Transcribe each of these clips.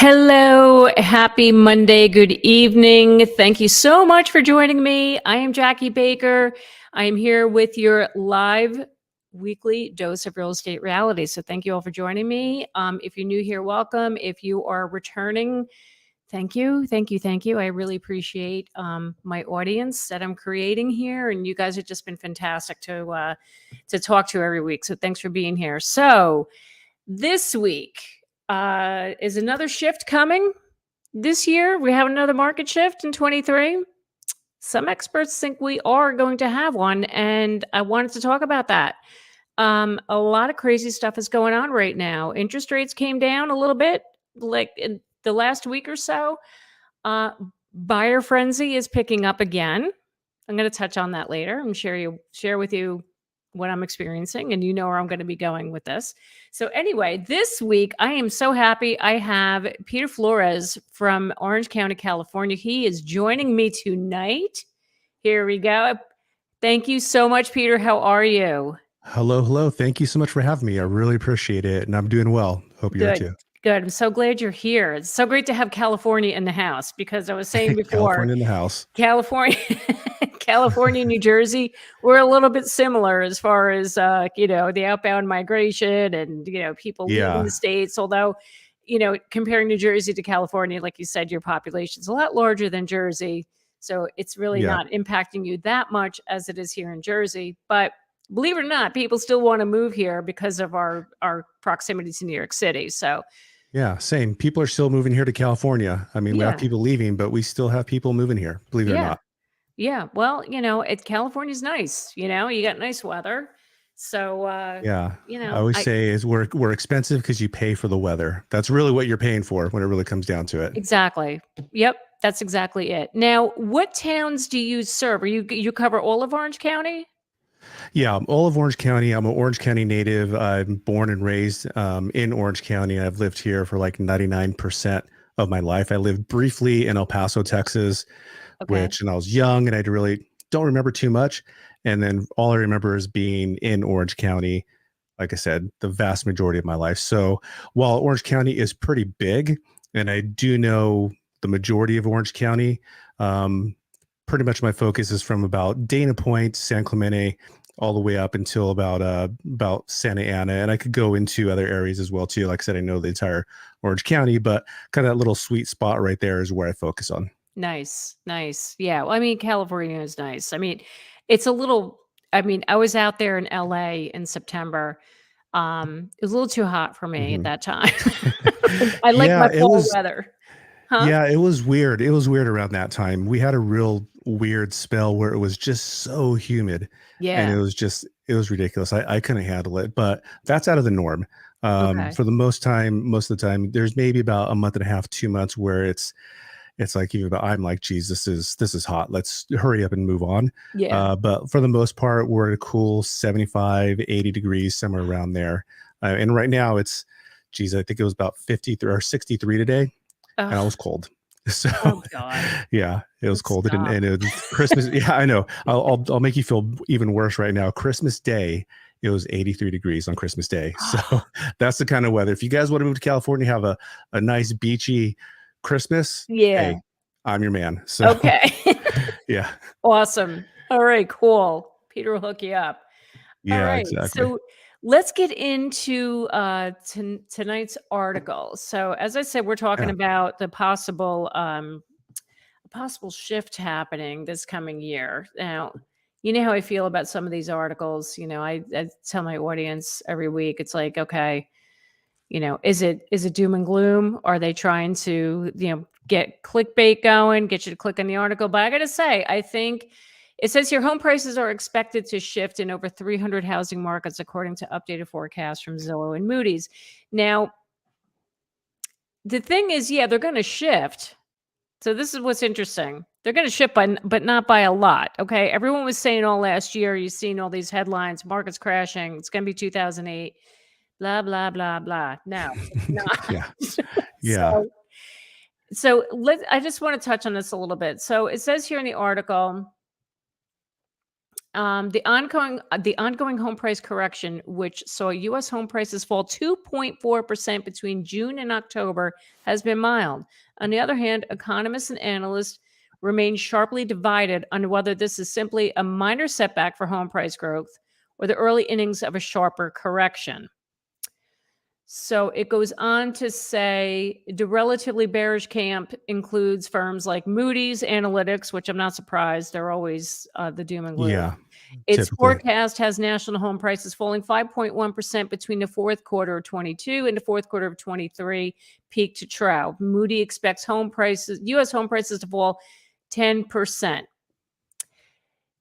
Hello, happy Monday, good evening. Thank you so much for joining me. I am Jackie Baker. I am here with your live weekly dose of real estate reality. So thank you all for joining me. If you're new here, welcome. If you are returning, thank you, thank you, thank you. I really appreciate my audience that I'm creating here, and you guys have just been fantastic to talk to every week. So thanks for being here. So this week is another shift coming this year. We have another market shift in 23. Some experts think we are going to have one, and I wanted to talk about that. A lot of crazy stuff is going on right now. Interest rates came down a little bit, like in the last week or so. Uh, Buyer frenzy is picking up again. I'm going to touch on that later and share with you what I'm experiencing, and you know where I'm going to be going with this. So anyway, this week I am so happy. I have Peter Flores from Orange County, California. He is joining me tonight. Here we go. Thank you so much, Peter. How are you? Hello, hello. Thank you so much for having me. I really appreciate it. And I'm doing well. Hope you are Good. too. Good. I'm so glad you're here. It's so great to have California in the house because I was saying before, California in the house. California, California, New Jersey, we're a little bit similar as far as, the outbound migration and, people leaving Yeah. the States. Although, comparing New Jersey to California, like you said, your population's a lot larger than Jersey. So it's really Yeah. not impacting you that much as it is here in Jersey. But believe it or not, people still want to move here because of our proximity to New York City. So Yeah. Same. People are still moving here to California. I mean, we have yeah, people leaving, but we still have people moving here, believe it or yeah. not. Yeah, well, California's nice, you got nice weather. So, Yeah. I always say is we're expensive because you pay for the weather. That's really what you're paying for when it really comes down to it. exactly. Yep, that's exactly it. Now, what towns do you serve? Are you cover all of Orange County? Yeah, I'm all of Orange County. I'm an Orange County native. I'm born and raised in Orange County. I've lived here for like 99% of my life. I lived briefly in El Paso, Texas, Okay. which, and I was young and I really don't remember too much. And then all I remember is being in Orange County, like I said, the vast majority of my life. So while Orange County is pretty big, and I do know the majority of Orange County, pretty much my focus is from about Dana Point, San Clemente, all the way up until about Santa Ana, and I could go into other areas as well too. Like I said, I know the entire Orange County, but kind of that little sweet spot right there is where I focus on. Nice, nice. Yeah, well, California is nice. It's a little I was out there in LA in September. It was a little too hot for me at Mhm. that time. I like Yeah, my fall weather. Huh? it was weird. It was weird around that time. We had a real weird spell where it was just so humid, and Yeah. it was ridiculous. I couldn't handle it, but that's out of the norm. Okay. For the most of the time, there's maybe about a month and a half, 2 months where it's like even I'm like, geez, this is hot. Let's hurry up and move on. Yeah. But for the most part, we're at a cool 75, 80 degrees, somewhere around there. And right now it's, geez, I think it was about 53 or 63 today, and I Ugh, was cold. So oh god. yeah, it was cold. Stop. And it was Christmas. Yeah, I know. I'll make you feel even worse right now. Christmas Day, it was 83 degrees on Christmas Day. So that's the kind of weather. If you guys want to move to California, have a nice beachy Christmas, Yeah. hey, I'm your man. So Okay. yeah. Awesome. All right, cool. Peter will hook you up. All Yeah, right. exactly. So let's get into tonight's article. So as I said, we're talking Yeah. about the possible shift happening this coming year. Now, you know how I feel about some of these articles. I tell my audience every week, it's like, okay, is it doom and gloom? Are they trying to, get clickbait going, get you to click on the article? But I got to say, I think it says here home prices are expected to shift in over 300 housing markets, according to updated forecasts from Zillow and Moody's. Now, the thing is, yeah, they're going to shift. So this is what's interesting. They're going to shift, but not by a lot. Okay. Everyone was saying all last year, you've seen all these headlines, markets crashing. It's going to be 2008, blah, blah, blah, blah. No, it's not. Yeah. Yeah. So I just want to touch on this a little bit. So it says here in the article, The ongoing home price correction, which saw U.S. home prices fall 2.4% between June and October, has been mild. On the other hand, economists and analysts remain sharply divided on whether this is simply a minor setback for home price growth or the early innings of a sharper correction. So it goes on to say the relatively bearish camp includes firms like Moody's Analytics, which I'm not surprised. They're always the doom and gloom. Yeah, Its typically. forecast has national home prices falling 5.1% between the fourth quarter of 22 and the fourth quarter of 23, peak to trough. Moody expects U.S. home prices to fall 10%.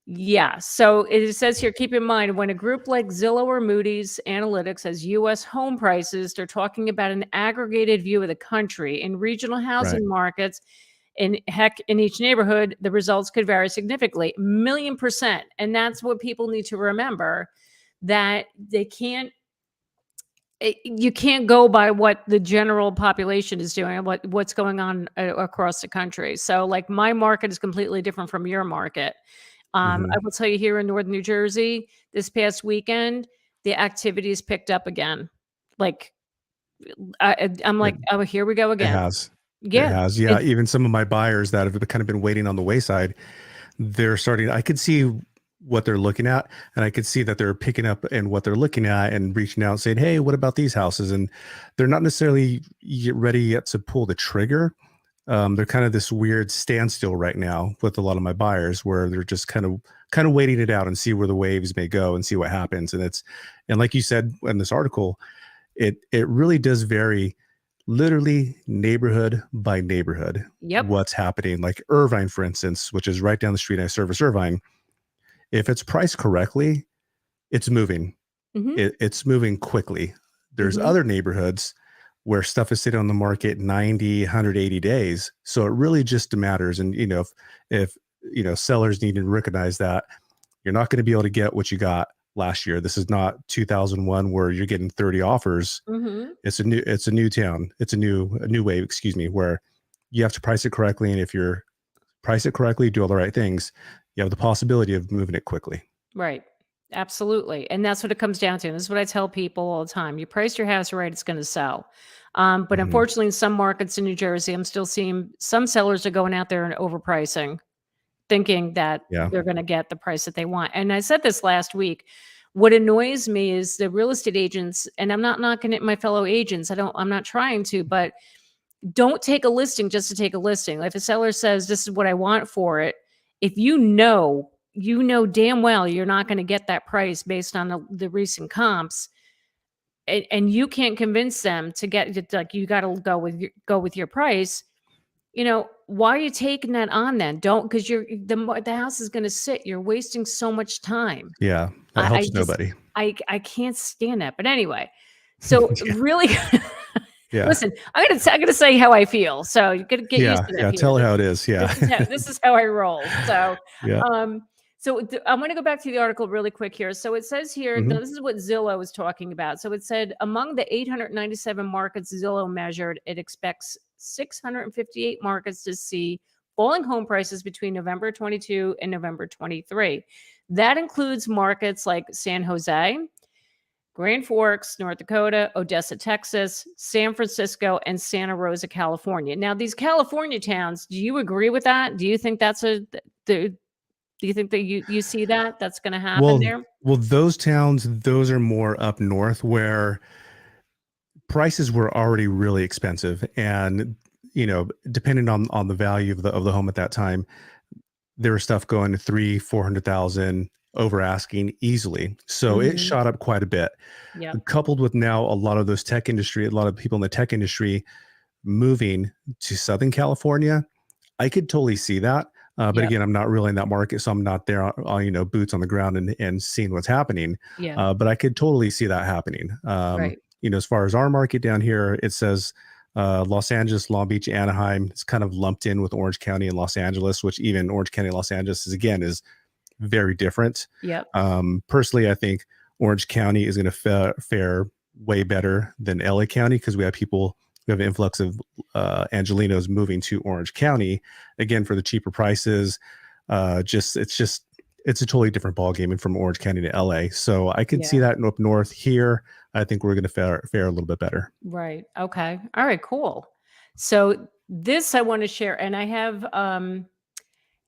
Yeah. So it says here, keep in mind, when a group like Zillow or Moody's Analytics has U.S. home prices, they're talking about an aggregated view of the country. In regional housing markets, in each neighborhood, the results could vary significantly, 1,000,000%. And that's what people need to remember, that you can't go by what the general population is doing, what's going on across the country. So like my market is completely different from your market. I will tell you, here in Northern New Jersey, this past weekend, the activities picked up again. Like I'm like, oh, here we go It again. has. It Yeah. has. Yeah. Even some of my buyers that have kind of been waiting on the wayside, they're starting. I could see what they're looking at, and I could see that they're picking up and what they're looking at and reaching out and saying, hey, what about these houses? And they're not necessarily ready yet to pull the trigger. They're kind of this weird standstill right now with a lot of my buyers, where they're just kind of waiting it out and see where the waves may go and see what happens. And like you said in this article, it really does vary, literally neighborhood by neighborhood. Yep. What's happening? Like Irvine, for instance, which is right down the street. I service Irvine. If it's priced correctly, it's moving. It's moving quickly. There's other neighborhoods where stuff is sitting on the market 90, 180 days. So it really just matters. And, if sellers need to recognize that you're not going to be able to get what you got last year. This is not 2001 where you're getting 30 offers. It's a new town. It's a new wave, where you have to price it correctly. And if you're price it correctly, do all the right things, you have the possibility of moving it quickly. Right. Absolutely. And that's what it comes down to. And this is what I tell people all the time. You price your house right, it's going to sell. But unfortunately, in some markets in New Jersey, I'm still seeing some sellers are going out there and overpricing, thinking that they're going to get the price that they want. And I said this last week. What annoys me is the real estate agents, and I'm not knocking at my fellow agents. I'm not trying to, but don't take a listing just to take a listing. If a seller says, this is what I want for it, if you know damn well you're not going to get that price based on the recent comps, and you can't convince them to get, like, you got to go with your price. Why are you taking that on then? Don't, because the house is going to sit. You're wasting so much time. Yeah, that helps nobody. I can't stand that. But anyway, so really, listen, I'm gonna say how I feel. So you're gonna get used to that. Yeah, tell her how it is. Yeah, this is how I roll. So yeah. I'm going to go back to the article really quick here. So it says here, now this is what Zillow is talking about. So it said among the 897 markets Zillow measured, it expects 658 markets to see falling home prices between November 22 and November 23. That includes markets like San Jose, Grand Forks, North Dakota, Odessa, Texas, San Francisco, and Santa Rosa, California. Now, these California towns, do you agree with that? Do you think do you think that you see that's going to happen there? Well, those towns, those are more up north where prices were already really expensive, and depending on the value of the home at that time, there was stuff going to 300,000-400,000 over asking easily. So it shot up quite a bit. Yeah. Coupled with now a lot of a lot of people in the tech industry moving to Southern California, I could totally see that. But again, I'm not really in that market, so I'm not there, boots on the ground and seeing what's happening. Yeah. But I could totally see that happening. Right. As far as our market down here, it says Los Angeles, Long Beach, Anaheim. It's kind of lumped in with Orange County and Los Angeles, which even Orange County and Los Angeles is very different. Yep. Personally, I think Orange County is going to fare way better than LA County, because we have an influx of Angelinos moving to Orange County, again, for the cheaper prices. It's just it's a totally different ballgame from Orange County to LA. So I can see Yeah. that up north. Here, I think we're going to fare a little bit better. Right. Okay. All right, cool. So this I want to share, and I have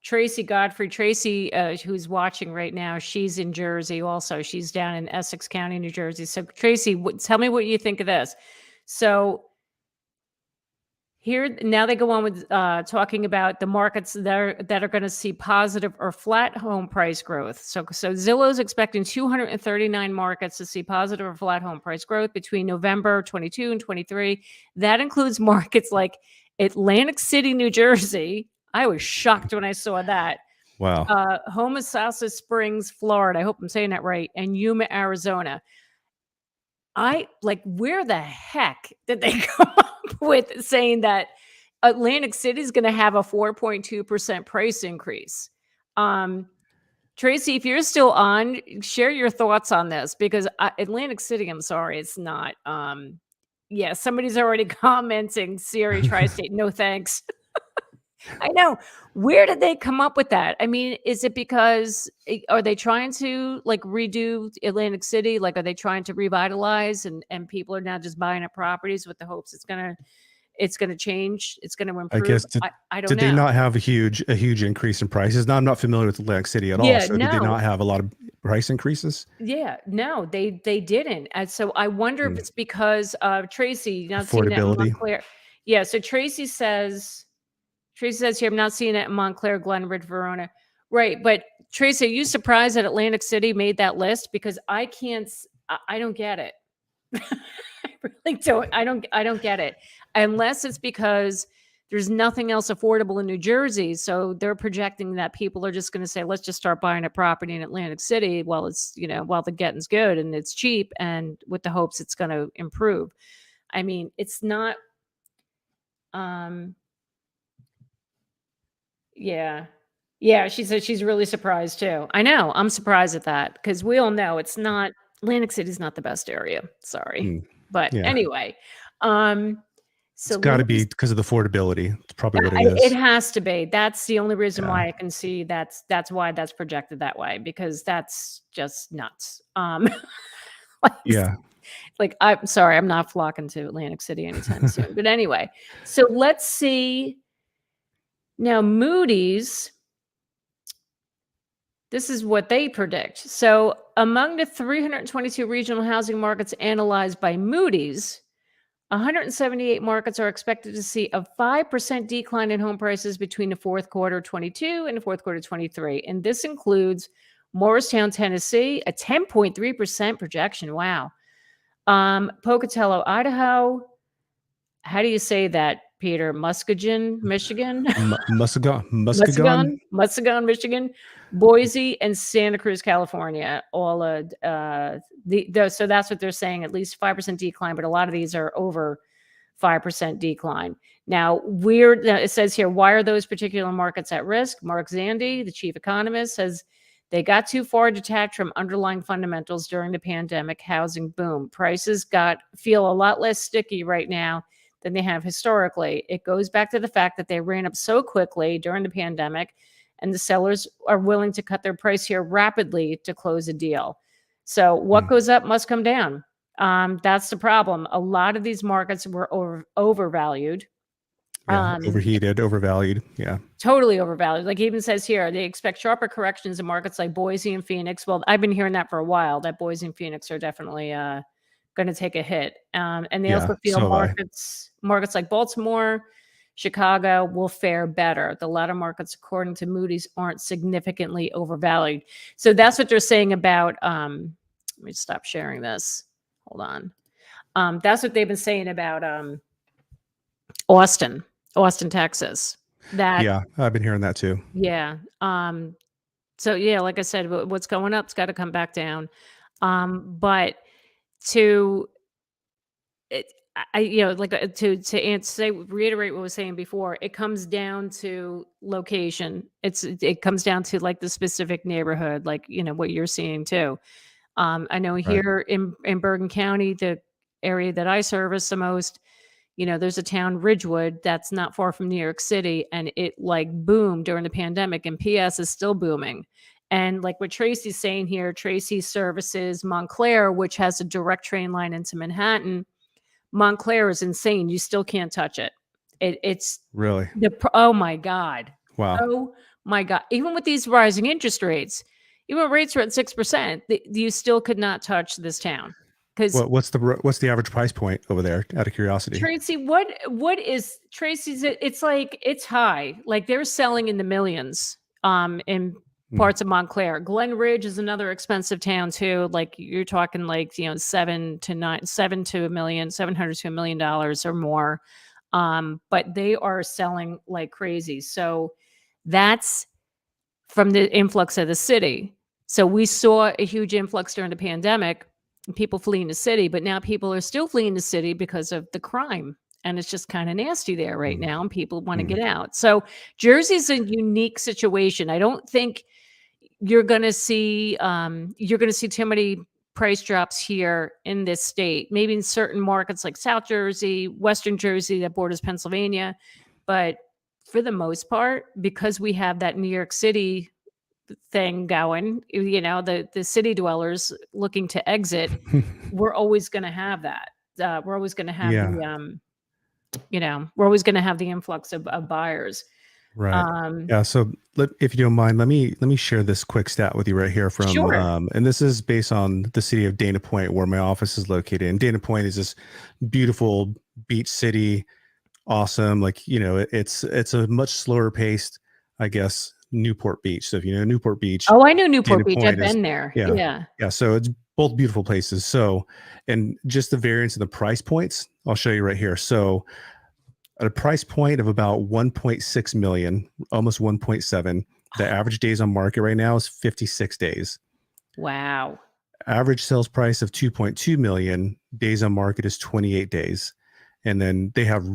Tracy Godfrey. Tracy, who's watching right now, she's in Jersey also. She's down in Essex County, New Jersey. So Tracy, tell me what you think of this. So here now they go on with talking about the markets that are going to see positive or flat home price growth. So Zillow's expecting 239 markets to see positive or flat home price growth between November 22 and 23. That includes markets like Atlantic City, New Jersey. I was shocked when I saw that. Wow. Homosassa Springs, Florida. I hope I'm saying that right. And Yuma, Arizona. Where the heck did they come up with saying that Atlantic City is going to have a 4.2% price increase? Tracy, if you're still on, share your thoughts on this, because Atlantic City, I'm sorry, it's not. Yeah, somebody's already commenting, Siri, Tri-State, no thanks. I know. Where did they come up with that? I mean, is it because are they trying to redo Atlantic City? Like, are they trying to revitalize and people are now just buying up properties with the hopes it's gonna change, it's gonna I improve? guess I don't did they know. not have a huge increase in prices? Now I'm not familiar with Atlantic City at all. Yeah, So did they no. not have a lot of price increases? Yeah, no, they didn't. And so I wonder if Hmm. it's because Tracy, not seeing that in Affordability. Montclair. Yeah, so Tracy says here, I'm not seeing it in Montclair, Glenridge, Verona. Right. But Tracy, are you surprised that Atlantic City made that list? Because I can't, I don't get it. I really don't. I don't get it. Unless it's because there's nothing else affordable in New Jersey. So they're projecting that people are just going to say, let's just start buying a property in Atlantic City while it's, while the getting's good and it's cheap, and with the hopes it's going to improve. I mean, it's not, um, yeah. Yeah, she said she's really surprised too. I know, I'm surprised at that because we all know it's not Atlantic City's not the best area. Sorry. Hmm. But Yeah. anyway, um, It's so got let to me be because of the affordability. It's probably what it it is. has to be. That's the only reason Yeah. why I can see that's why that's projected that way, because that's just nuts. Like, Yeah. I'm sorry, I'm not flocking to Atlantic City anytime soon. But anyway, so let's see. Now, Moody's, this is what they predict. So, among the 322 regional housing markets analyzed by Moody's, 178 markets are expected to see a 5% decline in home prices between the fourth quarter 22 and the fourth quarter 23. And this includes Morristown, Tennessee, a 10.3% projection. Wow. Pocatello, Idaho. How do you say that, Peter? Muskegon, Michigan? Muskegon. Muskegon, Michigan, Boise, and Santa Cruz, California. All so that's what they're saying. At least 5% decline, but a lot of these are over 5% decline. Now, it says here, why are those particular markets at risk? Mark Zandi, the chief economist, says they got too far detached from underlying fundamentals during the pandemic housing boom. Prices feel a lot less sticky right now than they have historically. It goes back to the fact that they ran up so quickly during the pandemic, and the sellers are willing to cut their price here rapidly to close a deal. So what goes up must come down. That's the problem. A lot of these markets were overvalued. Yeah. Overheated, overvalued. Yeah. Totally overvalued. Like it even says here, they expect sharper corrections in markets like Boise and Phoenix. Well, I've been hearing that for a while, that Boise and Phoenix are definitely going to take a hit. And they Yeah. also feel So have I. markets like Baltimore, Chicago will fare better. The latter markets, according to Moody's, aren't significantly overvalued. So that's what they're saying about, let me stop sharing this. Hold on. That's what they've been saying about Austin, Texas. Yeah. I've been hearing that too. Yeah. So yeah, like I said, what's going up's got to come back down. But to it, reiterate what I was saying before, it comes down to location. It comes down to like the specific neighborhood, like what you're seeing too. I know Right. here in Bergen County, the area that I service the most, there's a town, Ridgewood, that's not far from New York City, and it boomed during the pandemic, and PS is still booming. And like what Tracy's saying here, Tracy services Montclair, which has a direct train line into Manhattan. Montclair is insane. You still can't touch it. It's Really? oh my God. Wow. Oh my God. Even with these rising interest rates, even when rates are at 6%, you still could not touch this town. Because What's the average price point over there, out of curiosity? Tracy, what is Tracy's? It's like it's high. Like they're selling in the millions in Hmm. parts of Montclair. Glen Ridge is another expensive town too. Like you're talking like, you know, 7 to $1 million, $700 to $1 million or more. But they are selling like crazy. So that's from the influx of the city. So we saw a huge influx during the pandemic, people fleeing the city, but now people are still fleeing the city because of the crime. And it's just kind of nasty there right Hmm. now, and people want to Hmm. get out. So Jersey's a unique situation. I don't think you're going to see too many price drops here in this state. Maybe in certain markets like South Jersey, Western Jersey that borders Pennsylvania, but for the most part, because we have that New York City thing going, you know, the city dwellers looking to exit, we're always going to have that. We're always going to have Yeah. the you know, we're always going to have the influx of buyers. Right. Um, Yeah. So if you don't mind, let me share this quick stat with you right here from, sure. and this is based on the city of Dana Point, where my office is located. And Dana Point is this beautiful beach city. Awesome. Like, you know, it's a much slower paced, I guess, Newport Beach. So if you know Newport Beach, Oh, I knew Newport Dana Beach. I've Point is, been there. yeah. Yeah. Yeah. So it's both beautiful places. So, and just the variance in the price points, I'll show you right here. So, at a price point of about 1.6 million, almost 1.7, the average days on market right now is 56 days. Wow. Average sales price of 2.2 million, days on market is 28 days. And then they have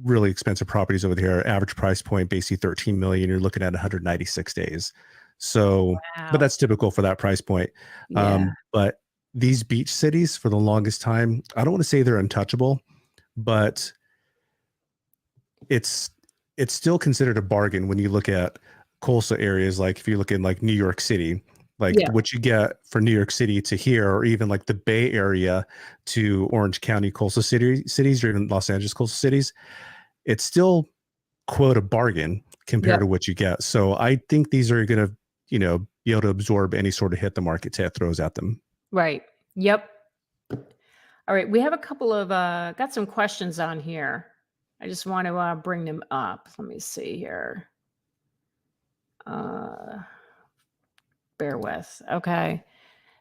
really expensive properties over there. Average price point basically 13 million, you're looking at 196 days. So, but Wow. that's typical for that price point. Yeah. But these beach cities, for the longest time, I don't want to say they're untouchable, but it's still considered a bargain when you look at coastal areas. Like if you look in like New York City, like Yeah. what you get for New York City to here, or even like the Bay Area to Orange County coastal cities, or even Los Angeles coastal cities, it's still quote a bargain compared Yep. to what you get. So I think these are going to, you know, be able to absorb any sort of hit the market throws at them. Right. Yep. All right. We have a couple of got some questions on here. I just want to bring them up. Let me see here. Bear with. Okay.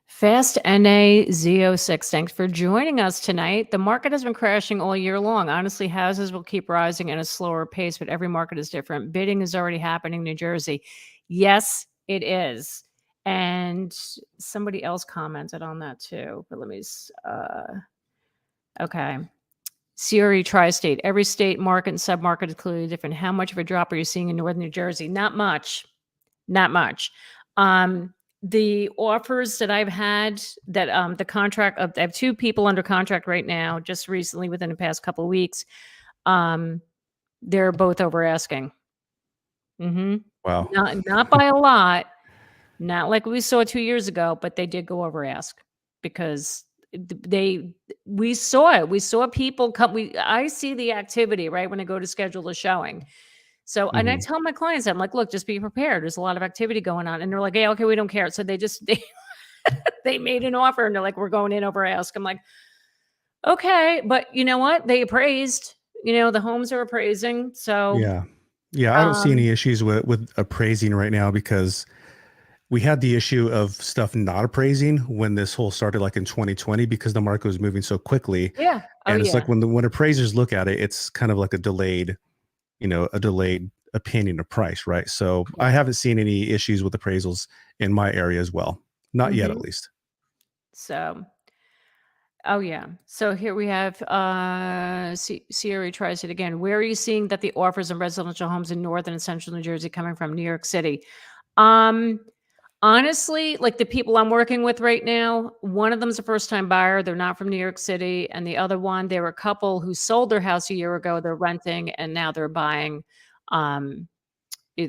Fast NAZ06. Thanks for joining us tonight. The market has been crashing all year long. Honestly, houses will keep rising at a slower pace, but every market is different. Bidding is already happening in New Jersey. Yes, it is. And somebody else commented on that too. But let me, okay. CRE tri-state. Every state market and submarket is clearly different. How much of a drop are you seeing in Northern New Jersey? Not much. Not much. The offers that I've had that the contract I have two people under contract right now, just recently within the past couple of weeks. They're both over asking. Wow. Not by a lot, not like we saw 2 years ago, but they did go over ask because we saw it. We saw people come. I see the activity right when I go to schedule a showing. So, and I Mhm. tell my clients, I'm like, look, just be prepared. There's a lot of activity going on. And they're like, yeah, okay, we don't care. So they made an offer and they're like, we're going in over ask. I'm like, okay, but you know what? They appraised, you know, the homes are appraising. So, Yeah. Yeah. I don't see um, any issues with appraising right now, because we had the issue of stuff not appraising when this whole started, like in 2020, because the market was moving so quickly. yeah. Oh, And it's yeah. like when appraisers look at it, it's kind of like a delayed, you know, a delayed opinion of price, right? So I Yeah. haven't seen any issues with appraisals in my area as well. Not yet, hmm at least. So, oh, yeah. So here we have Sierra tries it again. Where are you seeing that the offers on residential homes in northern and central New Jersey coming from? New York City. Um, Honestly, like the people I'm working with right now, one of them's a first time buyer. They're not from New York City. And the other one, they were a couple who sold their house a year ago. They're renting and now they're buying. Um,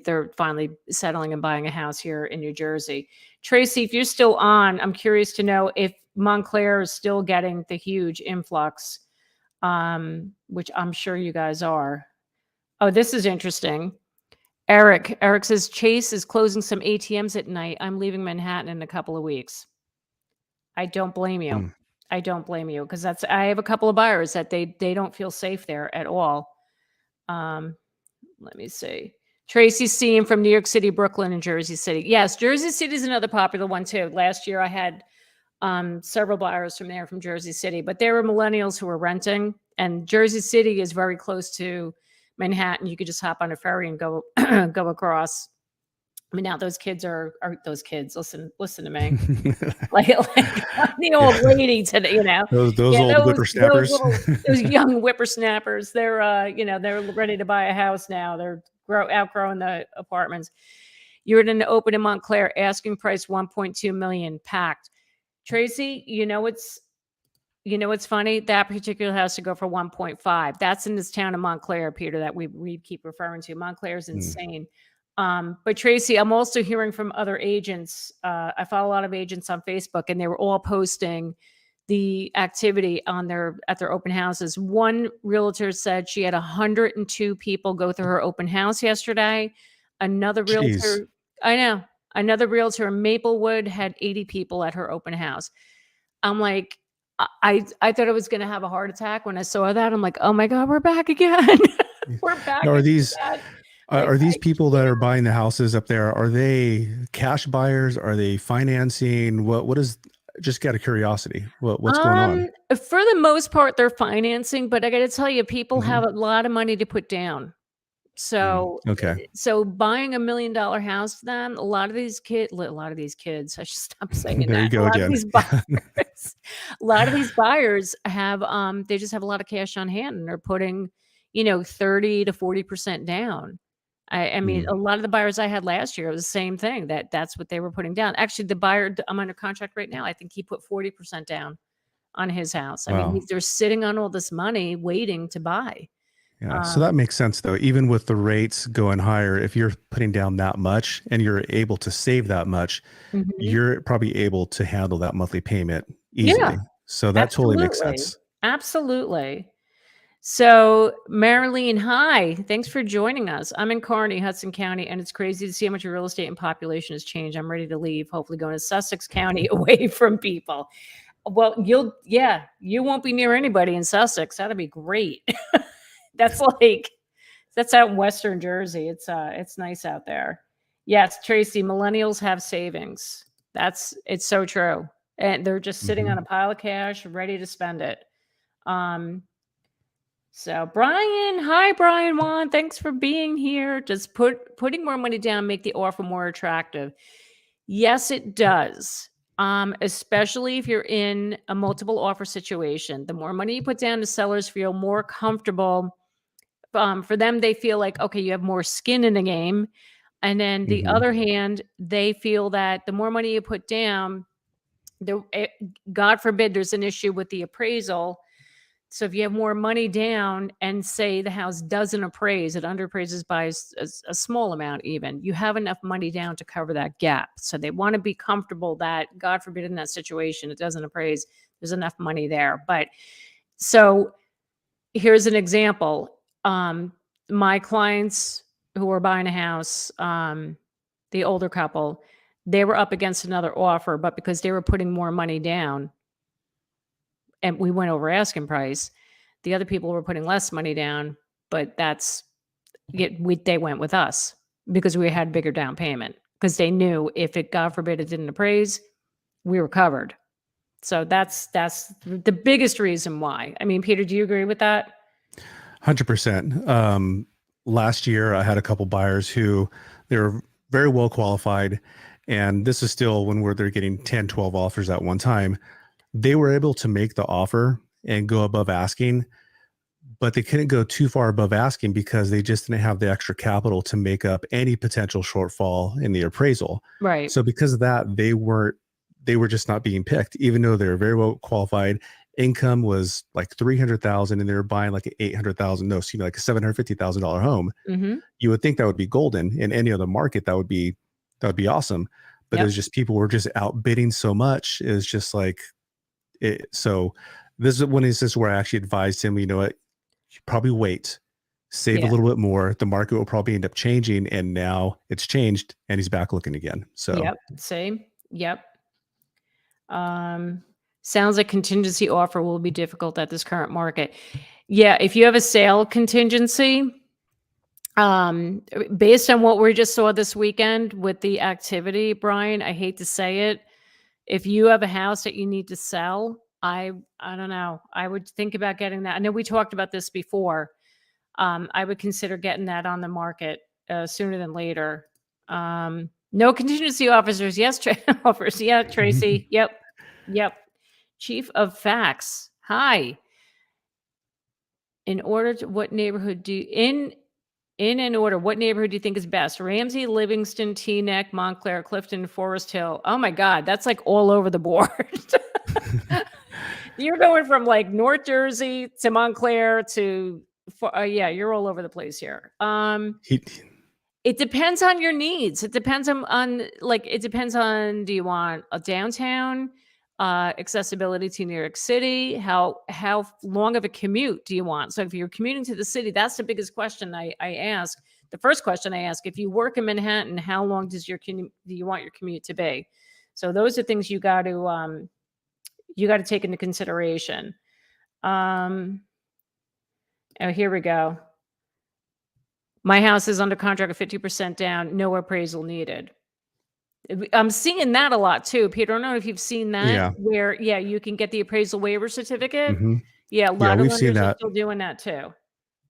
they're finally settling and buying a house here in New Jersey. Tracy, if you're still on, I'm curious to know if Montclair is still getting the huge influx, which I'm sure you guys are. Oh, this is interesting. Eric says Chase is closing some ATMs at night. I'm leaving Manhattan in a couple of weeks. I don't blame you. Mm. I don't blame you, because I have a couple of buyers that they don't feel safe there at all. Let me see. Tracy's seeing from New York City, Brooklyn, and Jersey City. Yes, Jersey City is another popular one too. Last year I had several buyers from there from Jersey City, but there were millennials who were renting, and Jersey City is very close to Manhattan. You could just hop on a ferry and go go across. I mean, now those kids are those kids. Listen to me, like the old lady today. You know, those old whippersnappers, those young whippersnappers. They're they're ready to buy a house now. They're outgrowing the apartments. You're at an open in Montclair, asking price 1.2 million, packed. Tracy, you know what's funny? That particular house to go for 1.5. That's in this town of Montclair, Peter, that we keep referring to. Montclair is insane. But Tracy, I'm also hearing from other agents. I follow a lot of agents on Facebook, and they were all posting the activity at their open houses. One realtor said she had 102 people go through her open house yesterday. Another realtor, another realtor in Maplewood had 80 people at her open house. I'm like, I thought I was going to have a heart attack when I saw that. I'm like, oh my God, we're back again. We're back. Now, are these people that are buying the houses up there, are they cash buyers? Are they financing? What is, just out of curiosity, what's going on? For the most part, they're financing, but I got to tell you, people have a lot of money to put down. So, okay. So buying $1 million house to them, a lot of these kids, I should stop saying there that. You go again. A lot of these buyers have, they just have a lot of cash on hand, and they're putting, 30 to 40% down. I mean, a lot of the buyers I had last year, it was the same thing. That's what they were putting down. Actually, the buyer I'm under contract right now, I think he put 40% down on his house. I mean, they're sitting on all this money waiting to buy. Yeah. So that makes sense though. Even with the rates going higher, if you're putting down that much and you're able to save that much, you're probably able to handle that monthly payment easily. Yeah, so that totally makes sense. Absolutely. So Marilyn, hi, thanks for joining us. I'm in Kearney, Hudson County, and it's crazy to see how much real estate and population has changed. I'm ready to leave, hopefully going to Sussex County away from people. Well, you won't be near anybody in Sussex. That'd be great. That's out in Western Jersey. It's nice out there. Yes, Tracy, millennials have savings. It's so true. And they're just sitting on a pile of cash, ready to spend it. So Brian, hi Brian Juan, thanks for being here. Just putting more money down make the offer more attractive. Yes, it does. Especially if you're in a multiple offer situation. The more money you put down, the sellers feel more comfortable. For them, they feel like, okay, you have more skin in the game. And then the other hand, they feel that the more money you put down, God forbid there's an issue with the appraisal. So if you have more money down and say the house doesn't appraise, it underappraises by a small amount even, you have enough money down to cover that gap. So they want to be comfortable that, God forbid, in that situation, it doesn't appraise, there's enough money there. But so here's an example. My clients who were buying a house, the older couple, they were up against another offer, but because they were putting more money down, and we went over asking price, the other people were putting less money down, but they went with us because we had bigger down payment, because they knew if it, God forbid, it didn't appraise, we were covered. So that's the biggest reason why. I mean, Peter, do you agree with that? 100%. Last year, I had a couple buyers who they were very well qualified, and this is still when they're getting 10, 12 offers at one time. They were able to make the offer and go above asking, but they couldn't go too far above asking because they just didn't have the extra capital to make up any potential shortfall in the appraisal. Right. So because of that, they were just not being picked, even though they were very well qualified. income was like 300,000 and they were buying like an 800,000, no, excuse me, like a $750,000 home, Mm-hmm. you would think that would be golden. In any other market, that would be awesome. But it Yep. was just people were just outbidding so much. It was just like it. So this is one instance where I actually advised him, you know what, you probably wait, save a Yeah. little bit more. The market will probably end up changing, and now it's changed, and he's back looking again. So Yep. Same. Yep. Sounds like contingency offer will be difficult at this current market. Yeah, if you have a sale contingency, based on what we just saw this weekend with the activity, Brian, I hate to say it, if you have a house that you need to sell, I don't know. I would think about getting that. I know we talked about this before. I would consider getting that on the market sooner than later. No contingency officers. Yes, offers. Yeah, Tracy. Yep. Yep. Chief of Facts. Hi. In order to what neighborhood do in an order, what neighborhood do you think is best? Ramsey, Livingston, Teaneck, Montclair, Clifton, Forest Hill. Oh my God, that's like all over the board. You're going from like North Jersey to Montclair to yeah, you're all over the place here. he, It depends on your needs. It depends on like it depends on, do you want a downtown accessibility to New York City? How long of a commute do you want? So if you're commuting to the city, that's the biggest question I ask. The first question I ask, if you work in Manhattan, how long does do you want your commute to be? So those are things you got to take into consideration. Oh, here we go. My house is under contract at 50% down, no appraisal needed. I'm seeing that a lot too, Peter. I don't know if you've seen that yeah. where, yeah, you can get the appraisal waiver certificate. Hmm. Yeah, a Yeah, lot of we've seen lenders are that. still doing that too.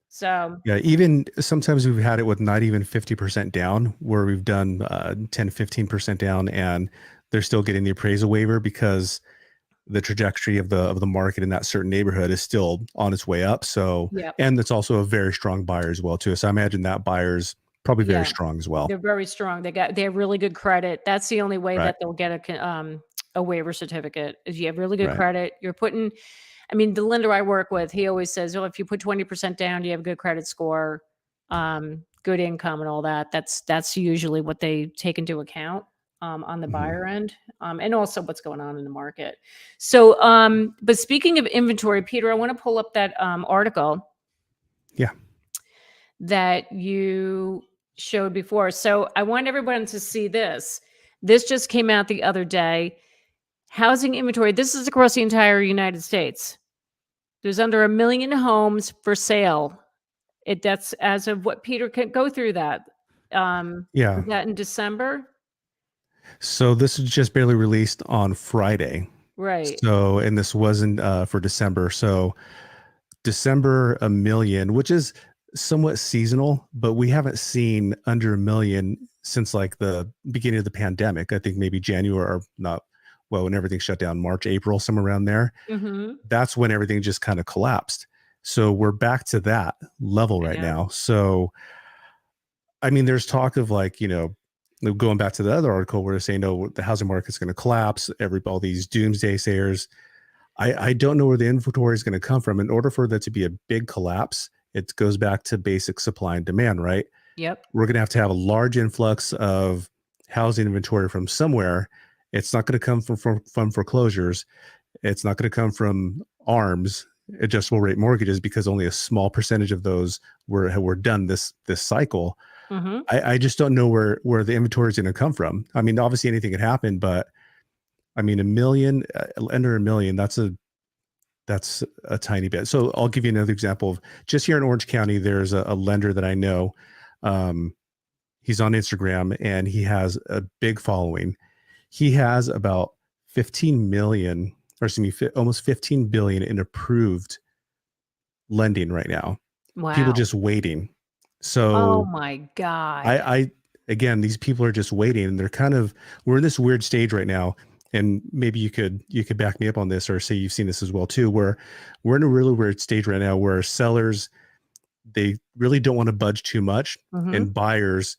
So, Yeah, even sometimes we've had it with not even 50% down, where we've done 10, 15% down, and they're still getting the appraisal waiver because the trajectory of the market in that certain neighborhood is still on its way up. So, yeah, and it's also a very strong buyer as well too. So I imagine that buyer's probably very yeah, strong as well. they're very strong. They have really good credit. That's the only way Right. that they'll get a waiver certificate is you have really good Right. credit. You're putting, I mean, the lender I work with, he always says, well, if you put 20% down, you have a good credit score, good income and all that. That's usually what they take into account on the Mhm. buyer end, and also what's going on in the market. So, but speaking of inventory, Peter, I want to pull up that article Yeah. that you showed before. So I want everyone to see this. This just came out the other day. Housing inventory. This is across the entire United States. There's under 1 million homes for sale. That's as of what Peter can go through that. Yeah. Was that in December? So this was just barely released on Friday. Right. So, and this wasn't for December. So December, 1 million, which is somewhat seasonal, but we haven't seen under 1 million since like the beginning of the pandemic. I think maybe January or not, well, when everything shut down, March, April, somewhere around there. Mm-hmm. That's when everything just kind of collapsed. So we're back to that level I right know. now. So, I mean, there's talk of like, going back to the other article where they're saying, no, the housing market's going to collapse. All these doomsday sayers. I don't know where the inventory is going to come from. In order for that to be a big collapse, it goes back to basic supply and demand, right? Yep. We're going to have a large influx of housing inventory from somewhere. It's not going to come from foreclosures. It's not going to come from ARMs, adjustable rate mortgages, because only a small percentage of those were done this cycle. Mm-hmm. I just don't know where the inventory is going to come from. I mean, obviously anything could happen, but I mean, 1 million, under 1 million, that's a tiny bit. So I'll give you another example of just here in Orange County. There's a lender that I know. He's on Instagram and he has a big following. He has about 15 million, or excuse me, almost 15 billion in approved lending right now. People Wow. just waiting. Oh So my God. I again, these people are just waiting, and we're in this weird stage right now. And maybe you could back me up on this, or say you've seen this as well too, where we're in a really weird stage right now where sellers, they really don't want to budge too much, Mm-hmm. and buyers,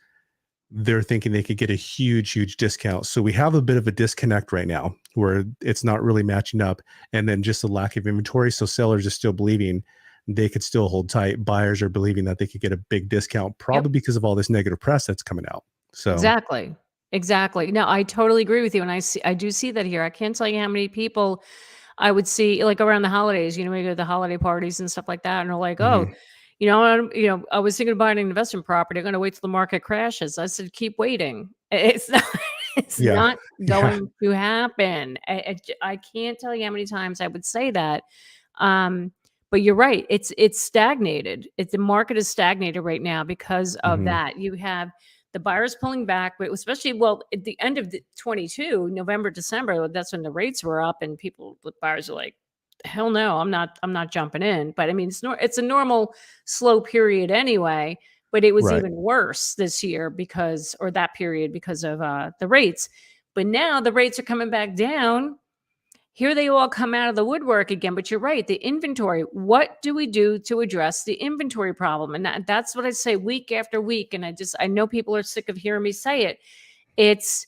they're thinking they could get a huge discount. So we have a bit of a disconnect right now where it's not really matching up. And then just the lack of inventory. So sellers are still believing they could still hold tight. Buyers are believing that they could get a big discount, Yep. probably because of all this negative press that's coming out. So Exactly. Exactly. No, I totally agree with you. And I do see that here. I can't tell you how many people I would see like around the holidays, we go to the holiday parties and stuff like that. And they're like, oh, mhm, I was thinking of buying an investment property. I'm going to wait till the market crashes. I said, keep waiting. It's not, it's yeah, not yeah, going to happen. I can't tell you how many times I would say that. Um, but you're right. It's stagnated. The market is stagnated right now because of mhm, that. You have the buyers pulling back, but especially at the end of the 22, November, December, that's when the rates were up and buyers are like, hell no, I'm not jumping in. But I mean, it's a normal slow period anyway, but it was right, even worse this year or that period because of the rates. But now the rates are coming back down. Here they all come out of the woodwork again. But you're right, the inventory. What do we do to address the inventory problem? And that's what I say week after week. And I know people are sick of hearing me say it. It's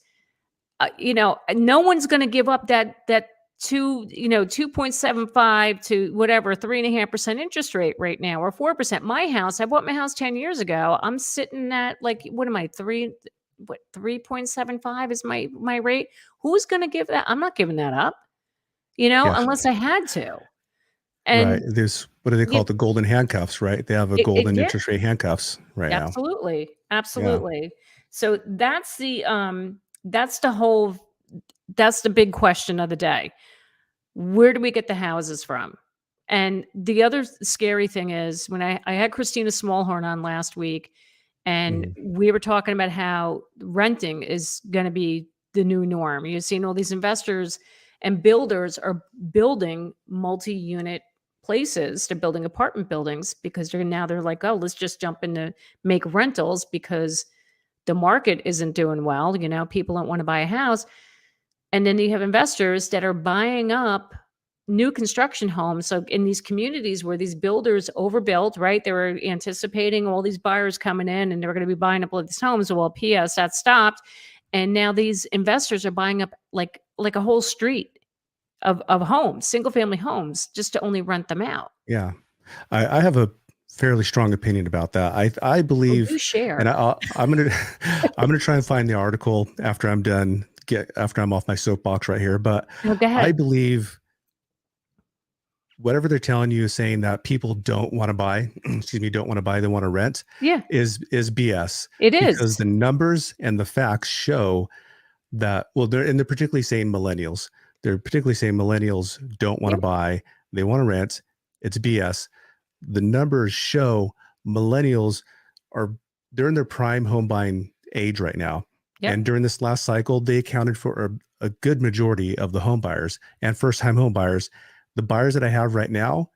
no one's going to give up that 2.75 to whatever 3.5% interest rate right now, or 4%. My house, I bought my house 10 years ago. I'm sitting at like, what am I, 3.75 is my rate. Who's going to give that? I'm not giving that up, yeah, unless I had to. right. And There's, what do they call you, it? The golden handcuffs, right? They have a golden yeah, interest rate handcuffs right now. absolutely. Yeah. Absolutely. So that's the big question of the day. Where do we get the houses from? And the other scary thing is when I had Christina Smallhorn on last week, and Mhm, we were talking about how renting is going to be the new norm. You're seeing all these investors and builders are building multi-unit places. They're building apartment buildings because they're like, oh, let's just jump into make rentals because the market isn't doing well. People don't want to buy a house. And then you have investors that are buying up new construction homes. So in these communities where these builders overbuilt, right? They were anticipating all these buyers coming in and they were going to be buying up all these homes. Well, PS that stopped. And now these investors are buying up like a whole street of homes, single family homes, just to only rent them out. yeah. I have a fairly strong opinion about that. I Oh, do believe, and share. I'm gonna I'm gonna try and find the article after I'm done. After I'm off my soapbox right here, but No, go I ahead. believe whatever they're telling you is saying that people don't want to buy, excuse me, don't want to buy, they want to rent, Yeah, is BS, it because is. the numbers and the facts show that, well, they're particularly saying millennials. They're particularly saying millennials don't want Yeah. to buy, they want to rent. It's BS. The numbers show millennials are, they're in their prime home buying age right now. Yep. And during this last cycle, they accounted for a good majority of the home buyers and first time home buyers. The buyers that I have right now,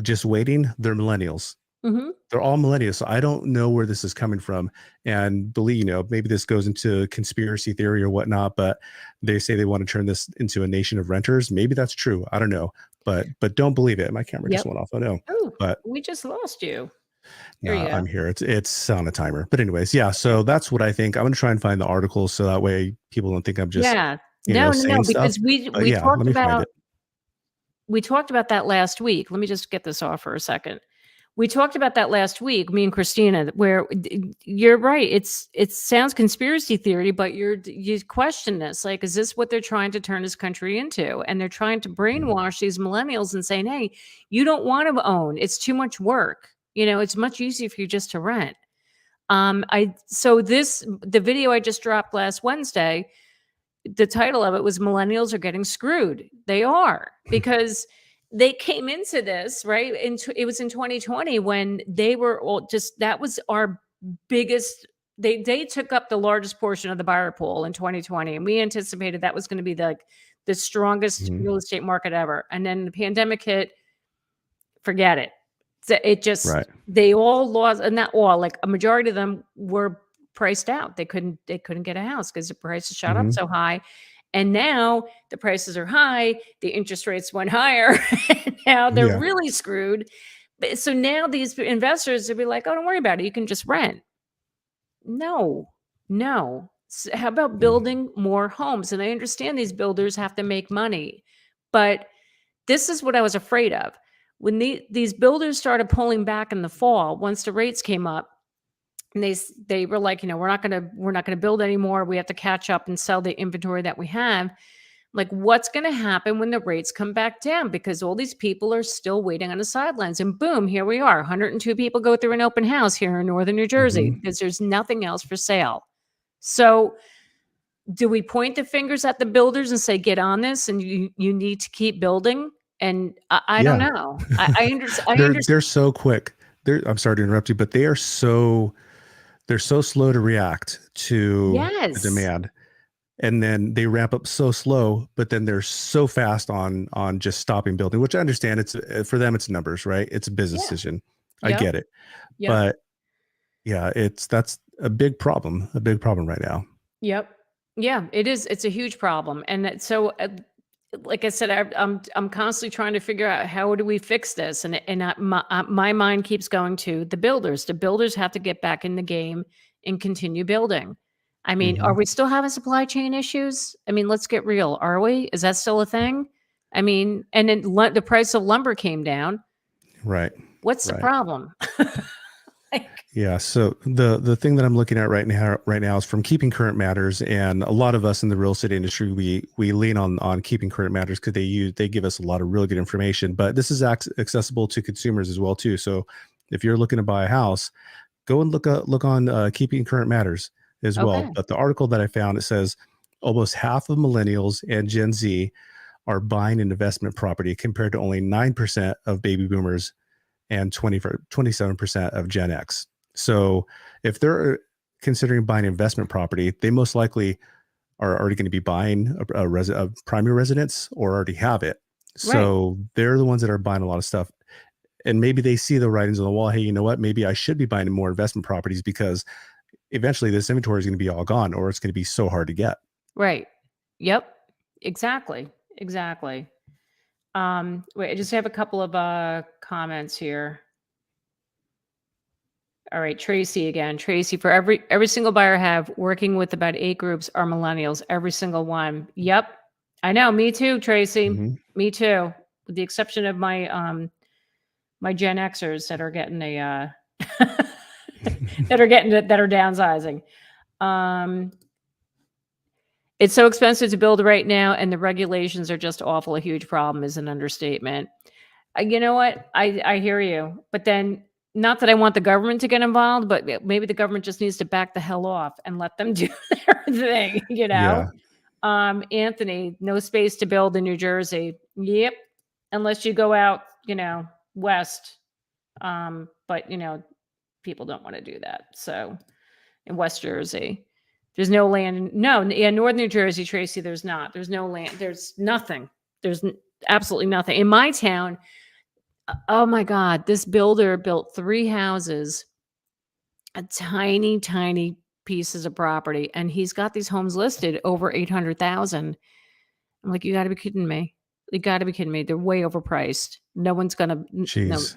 just waiting, they're millennials. Hmm. They're all millennials. So I don't know where this is coming from. And believe, maybe this goes into conspiracy theory or whatnot, but they say they want to turn this into a nation of renters. Maybe that's true. I don't know. But don't believe it. My camera just Yep. went off. I know. Oh, But we just lost you. There no, you go. I'm here. It's on a timer. But anyways, yeah. So that's what I think. I'm gonna try and find the article so that way people don't think I'm just, Yeah. No, no, no, saying stuff. because we But we yeah, talked let me find about it. we talked about that last week. Let me just get this off for a second. We talked about that last week, me and Christina, where you're right. It sounds conspiracy theory, but you question this. Like, is this what they're trying to turn this country into? And they're trying to Mhm. brainwash these millennials and saying, hey, you don't want to own. It's too much work. It's much easier for you just to rent. The video I just dropped last Wednesday, the title of it was Millennials Are Getting Screwed. They are, because they came into this, right? It was in 2020 when they were all just, that was our biggest, they took up the largest portion of the buyer pool in 2020. And we anticipated that was going to be the strongest Mhm. real estate market ever. And then the pandemic hit, forget it. So it just, Right. they all lost, and not all, like a majority of them were priced out. They couldn't get a house because the prices shot up Mhm. so high. And now the prices are high, the interest rates went higher, and now they're Yeah. really screwed. So now these investors will be like, "Oh, don't worry about it. You can just rent." No. No. How about Mm. building more homes? And I understand these builders have to make money, but this is what I was afraid of. When these builders started pulling back in the fall, once the rates came up, and they were like, we're not gonna build anymore. We have to catch up and sell the inventory that we have. Like, what's gonna happen when the rates come back down? Because all these people are still waiting on the sidelines. And boom, here we are. 102 people go through an open house here in northern New Jersey Mhm. because there's nothing else for sale. So do we point the fingers at the builders and say, "Get on this, and you need to keep building"? And I don't Yeah. know. I They're so quick. I'm sorry to interrupt you, but they're so slow to react to the Yes. demand. And then they ramp up so slow, but then they're so fast on just stopping building, which I understand. It's for them, it's numbers, right? It's a business Yeah. decision. I Yep. get it. Yep. But yeah, that's a big problem right now. Yep. Yeah, it is. It's a huge problem. And so, like I said, I'm constantly trying to figure out how do we fix this, my mind keeps going to the builders. The builders have to get back in the game and continue building. I mean, are Hmm. we still having supply chain issues? I mean, let's get real. Are we? Is that still a thing? I mean, and then the price of lumber came down. Right. What's the Right. problem? Like, Yeah. So the thing that I'm looking at right now is from Keeping Current Matters, and a lot of us in the real estate industry we lean on Keeping Current Matters because they give us a lot of really good information. But this is accessible to consumers as well too. So if you're looking to buy a house, go and look on Keeping Current Matters as well. okay, But the article that I found, it says almost half of millennials and Gen Z are buying an investment property compared to only 9% of baby boomers and 27% of Gen X. So if they're considering buying investment property, they most likely are already going to be buying a primary residence or already have it. right. So they're the ones that are buying a lot of stuff. And maybe they see the writings on the wall. Hey, you know what? Maybe I should be buying more investment properties because eventually this inventory is going to be all gone or it's going to be so hard to get. Right. Yep. Exactly. Exactly. Wait, I just have a couple of comments here. All right, Tracy again. Tracy, for every single buyer I have working with about 8 groups are millennials, every single one. Yep. I know, me too, Tracy. Hmm. Me too. With the exception of my Gen Xers that are getting a that are downsizing. Um It's so expensive to build right now, and the regulations are just awful. A huge problem is an understatement. You know what? I hear you, but then not that I want the government to get involved, but maybe the government just needs to back the hell off and let them do their thing. Yeah. Anthony, no space to build in New Jersey. Yep, unless you go out, west. But people don't want to do that. So in West Jersey. There's no land. No, yeah, Northern New Jersey, Tracy, there's not. There's no land. There's nothing. There's absolutely nothing. In my town, oh my God, this builder built 3 houses, a tiny, tiny pieces of property, and he's got these homes listed over 800,000. I'm like, you got to be kidding me. You got to be kidding me. They're way overpriced. No one's gonna no. Jeez.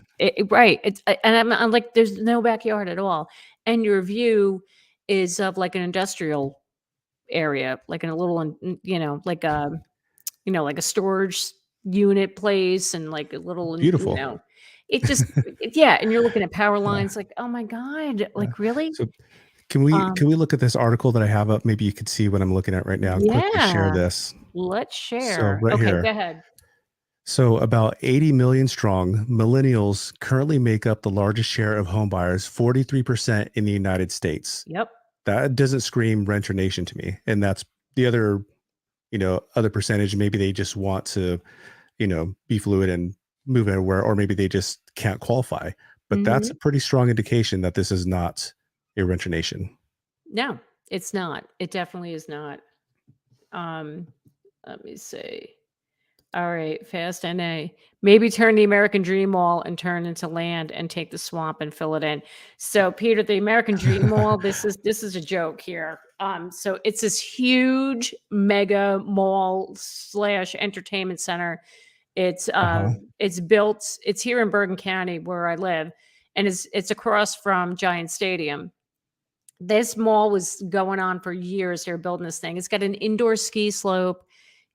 Right. And I'm like, there's no backyard at all, and your view is of like an industrial area, like in a little, like a storage unit place, and like a little, Beautiful. it just, yeah. And you're looking at power lines, like, oh my God, Yeah. like really? So can we Um, look at this article that I have up? Maybe you could see what I'm looking at right now and quickly share yeah. this. Let's So share. right Okay, go here. ahead. So about 80 million strong, millennials currently make up the largest share of home buyers, 43% in the United States. Yep. That doesn't scream renter nation to me. And that's the other percentage. Maybe they just want to, be fluid and move anywhere, or maybe they just can't qualify. But that's Hmm. a pretty strong indication that this is not a renter nation. No, it's not. It definitely is not. Um, Let me see. All right, fast NA. Maybe turn the American Dream Mall and turn into land and take the swamp and fill it in. So, Peter, the American Dream Mall, this is a joke here. So it's this huge mega mall slash entertainment center. It's Uh-huh. it's built, it's here in Bergen County where I live, and it's across from Giant Stadium. This mall was going on for years. They're building this thing. It's got an indoor ski slope,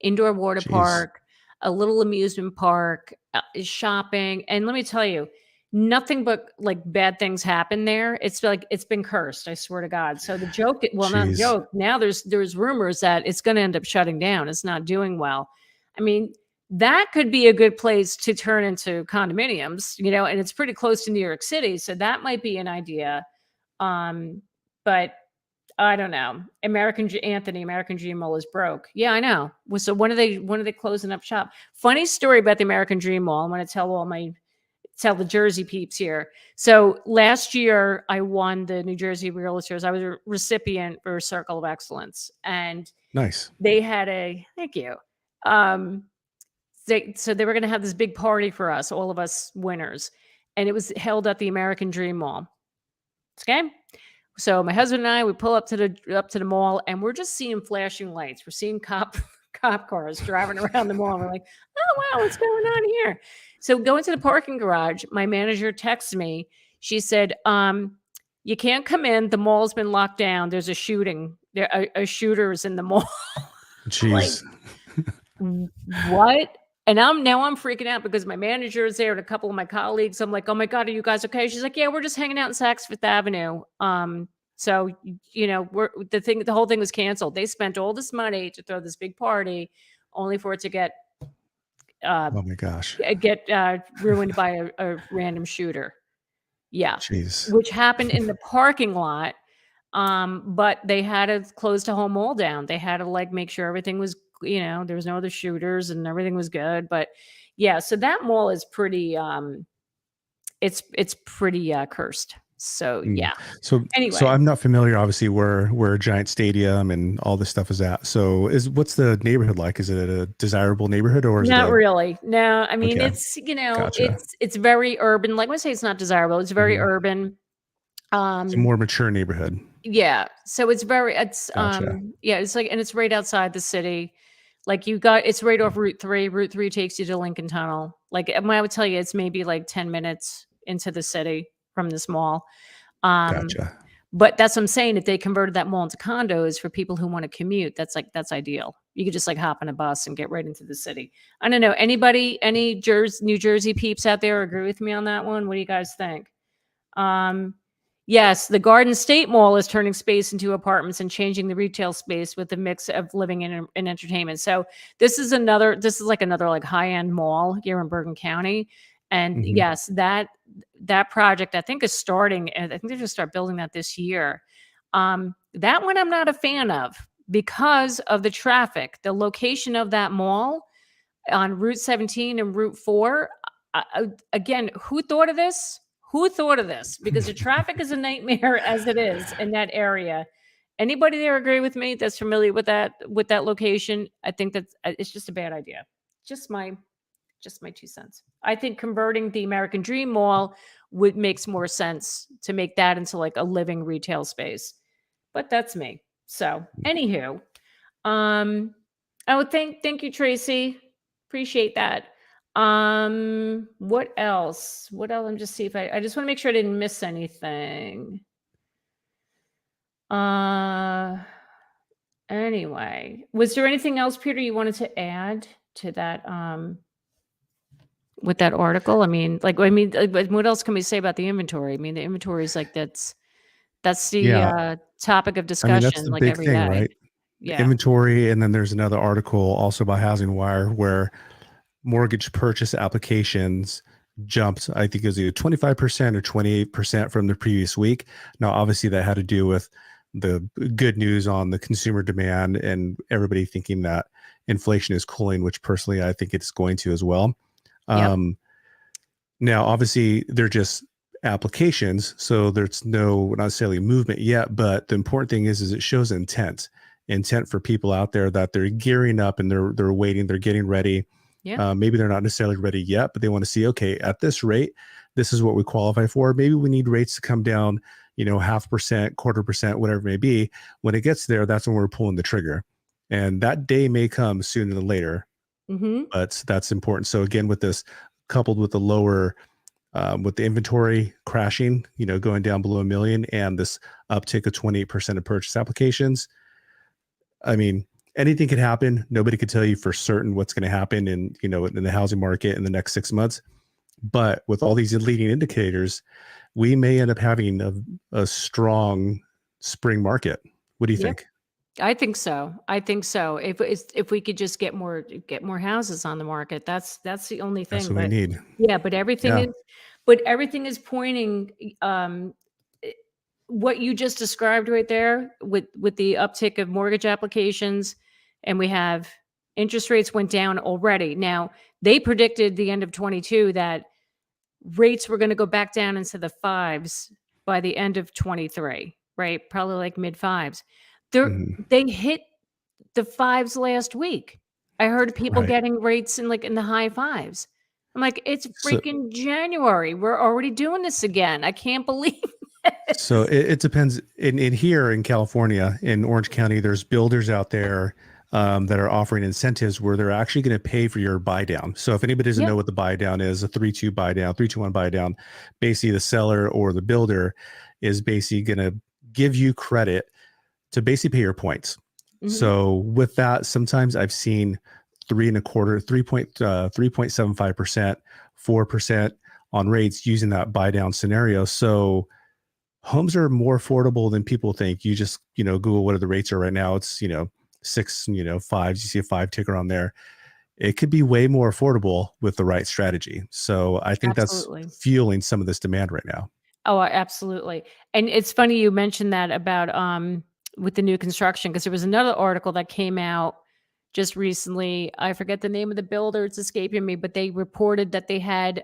indoor water Jeez. park, a little amusement park, shopping. And let me tell you, nothing but like bad things happen there. It's like it's been cursed. I swear to God. So the joke, well, not a Jeez. joke. Now there's rumors that it's going to end up shutting down. It's not doing well. I mean, that could be a good place to turn into condominiums, and it's pretty close to New York City, so that might be an idea. But I don't know. American Dream Mall is broke. Yeah, I know. Well, so when are they closing up shop? Funny story about the American Dream Mall. I'm going to tell the Jersey peeps here. So last year I won the New Jersey Realtors. I was a recipient for Circle of Excellence, and Nice. they had thank you. So they were going to have this big party for us, all of us winners, and it was held at the American Dream Mall. Okay. So my husband and I, we pull up to the mall, and we're just seeing flashing lights. We're seeing cop cars driving around the mall. And we're like, oh wow, what's going on here? So going to the parking garage, my manager texts me. She said, you can't come in. The mall's been locked down. There's a shooting. There are shooters in the mall. Like, Jeez. what? And I'm freaking out because my manager is there and a couple of my colleagues. I'm like, oh my God, are you guys okay? She's like, yeah, we're just hanging out in Saks Fifth Avenue. So the whole thing was canceled. They spent all this money to throw this big party, only for it to get Oh my gosh. ruined by a random shooter. Yeah, Jeez. which happened in the parking lot. But they had to close the whole mall down. They had to make sure everything was, there was no other shooters and everything was good. But yeah, so that mall is pretty, it's pretty cursed. So Mm. yeah. So Anyway, I'm not familiar, obviously, where Giant Stadium and all this stuff is at. So what's the neighborhood like? Is it a desirable neighborhood, or is it not really. No, I mean, okay? it's, Gotcha. it's very urban. Like I say, it's not desirable. It's very Mhm. urban. It's a more mature neighborhood. Yeah. So it's Gotcha. yeah, it's and it's right outside the city. Like it's right off Route 3. Route 3 takes you to Lincoln Tunnel. I would tell you it's maybe 10 minutes into the city from this mall. Um, Gotcha. but that's what I'm saying. If they converted that mall into condos for people who want to commute, that's ideal. You could just hop on a bus and get right into the city. I don't know. Any New Jersey peeps out there agree with me on that one? What do you guys think? Yes, the Garden State Mall is turning space into apartments and changing the retail space with a mix of living and entertainment. So this is another high-end mall here in Bergen County. And Mhm. yes, that project I think is starting, and I think they're going to start building that this year. That one I'm not a fan of because of the traffic. The location of that mall on Route 17 and Route 4. Again, who thought of this? Who thought of this? Because the traffic is a nightmare as it is in that area. Anybody there agree with me that's familiar with that location? I think that it's just a bad idea. Just my 2 cents. I think converting the American Dream Mall makes more sense to make that into a living retail space. But that's me. So, anywho, thank you, Tracy. Appreciate that. What else? I'm just see if I just want to make sure I didn't miss anything. Anyway, was there anything else, Peter, you wanted to add to that with that article? I mean, what else can we say about the inventory? I mean, the inventory is that's the Yeah. topic of I mean, that's discussion the big every thing, day. right? The Yeah. inventory, and then there's another article also by Housing Wire where mortgage purchase applications jumped. I think it was either 25% or 28% from the previous week. Now, obviously, that had to do with the good news on the consumer demand and everybody thinking that inflation is cooling, which personally I think it's going to as well. Yep. Now, obviously, they're just applications, so there's no not necessarily movement yet. But the important thing is it shows intent for people out there that they're gearing up and they're waiting, they're getting ready. Yeah. Maybe they're not necessarily ready yet, but they want to see, okay, at this rate, this is what we qualify for. Maybe we need rates to come down, 0.5%, 1/4%, whatever it may be. When it gets there, that's when we're pulling the trigger. And that day may come sooner than later, Mm-hmm. but that's important. So again, with this coupled with the lower with the inventory crashing, going down below a million, and this uptick of 28% of purchase applications. I mean, anything could happen. Nobody could tell you for certain what's going to happen in the housing market in the next 6 months. But with all these leading indicators, we may end up having a strong spring market. What do you think? I think so. I think so. If we could just get more houses on the market, that's the only That's thing. what we But need. yeah, but Yeah. everything is pointing. I- what you just described right there with the uptick of mortgage applications, and we have interest rates went down already. Now they predicted the end of 22 that rates were going to go back down into the fives by the end of 23, right? Probably like mid fives. Mhm. They hit the fives last week. I heard people Right. getting rates in the high fives. I'm like, it's So, freaking January. We're already doing this again. I can't believe it. so it depends. In here in California, in Orange County, there's builders out there that are offering incentives where they're actually going to pay for your buy down. So if anybody doesn't Yep. know what the buy down is, a 3-2 buy down, 3-2-1 buy down, basically the seller or the builder is basically going to give you credit to basically pay your points. Mhm. So with that, sometimes I've seen 3.25, 3.75%, 4% on rates using that buy down scenario. So homes are more affordable than people think. You just, Google what the rates are right now. It's, six, fives. You see a five ticker on there. It could be way more affordable with the right strategy. So I think that's Absolutely. fueling some of this demand right now. Oh, absolutely. And it's funny you mentioned that about with the new construction, because there was another article that came out just recently. I forget the name of the builder, it's escaping me, but they reported that they had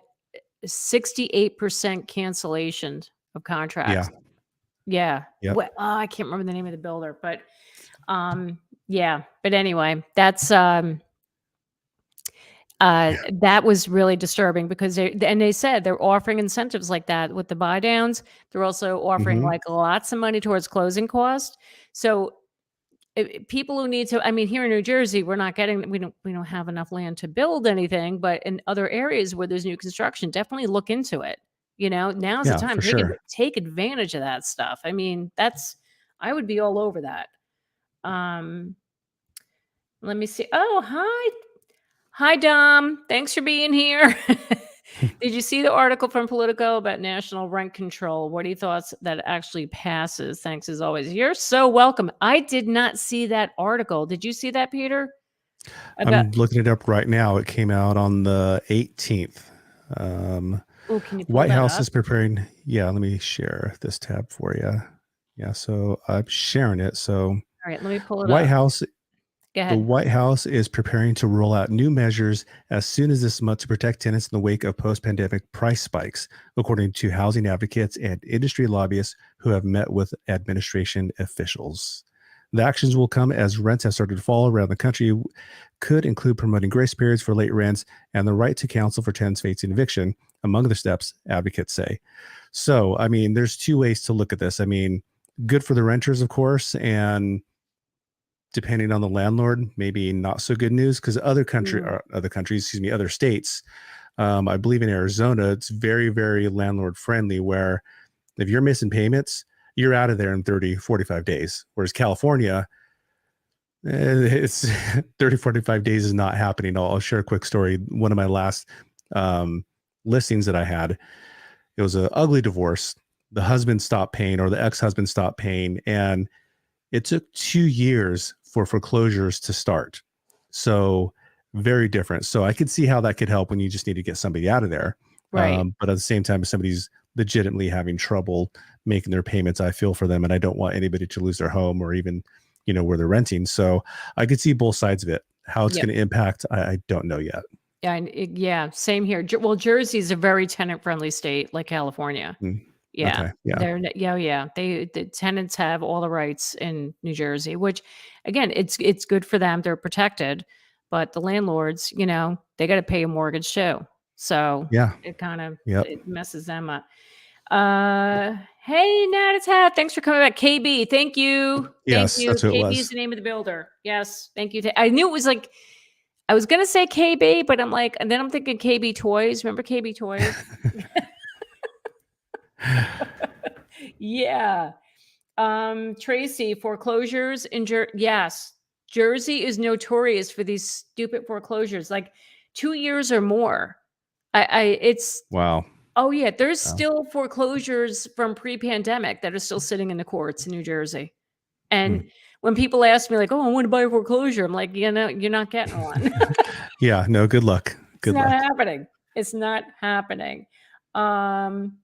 68% cancellation of Yeah. contracts. Yeah. Yep. I can't remember the name of the builder, but yeah. But anyway, that's Yeah. that was really disturbing because they said they're offering incentives like that with the buy downs. They're also offering Hmm. like lots of money towards closing costs. So people who need to, I mean, here in New Jersey, we don't have enough land to build anything, but in other areas where there's new construction, definitely look into it. Now's the Yeah, time. for sure. Take advantage of that stuff. I mean, I would be all over that. Um, let me see. Oh, hi. Hi, Dom. Thanks for being here. Did you see the article from Politico about national rent control? What are your thoughts that actually passes? Thanks as always. You're so welcome. I did not see that article. Did you see that, Peter? About I'm looking it up right now. It came out on the 18th. Um, Oh, can you pull White that House up? is preparing. Yeah, let me share this tab for you. Yeah, so I'm sharing it. So All right, let me pull it White up. House, Go the ahead. White House is preparing to roll out new measures as soon as this month to protect tenants in the wake of post-pandemic price spikes, according to housing advocates and industry lobbyists who have met with administration officials. The actions will come as rents have started to fall around the country, could include promoting grace periods for late rents and the right to counsel for tenants facing eviction, among the steps, advocates say. So, I mean, there's two ways to look at this. I mean, good for the renters, of course, and depending on the landlord, maybe not so good news because Mm, other states, I believe in Arizona, it's very, very landlord friendly where if you're missing payments, you're out of there in 30, 45 days. Whereas California, it's 30, 45 days is not happening. I'll share a quick story. One of my last um, listings that I had, it was an ugly divorce. The husband stopped paying or the ex-husband stopped paying. And it took 2 years for foreclosures to start. So very different. So I could see how that could help when you just need to get somebody out of there. right. But at the same time, if somebody's legitimately having trouble making their payments, I feel for them, and I don't want anybody to lose their home or even, where they're renting. So I could see both sides of it. How it's Yep. going to impact, I don't know yet. Yeah, yeah, same here. Well, Jersey is a very tenant-friendly state like California. Mm. Yeah, Okay. Yeah. yeah. The tenants have all the rights in New Jersey, which again, it's good for them. They're protected, but the landlords, they got to pay a mortgage too. So Yeah. it kind of Yep. it messes them up. Hey, Nat, it's Hat. Thanks for coming back. KB, thank you. Thank Yes, you. that's what it KB is was. the name of the builder. Yes, thank you. I knew it was like I was gonna say KB, but I'm like, and then I'm thinking KB Toys. Remember KB Toys? Yeah. Tracy, foreclosures in yes. Jersey is notorious for these stupid foreclosures, like 2 years or more. It's Wow. oh yeah, there's Wow. still foreclosures from pre-pandemic that are still sitting in the courts in New Jersey. Hmm. And when people ask me like, "Oh, I want to buy a foreclosure," I'm like, "You know, you're not getting one." Yeah. No. Good luck. It's Good not luck. happening. It's not happening. Um,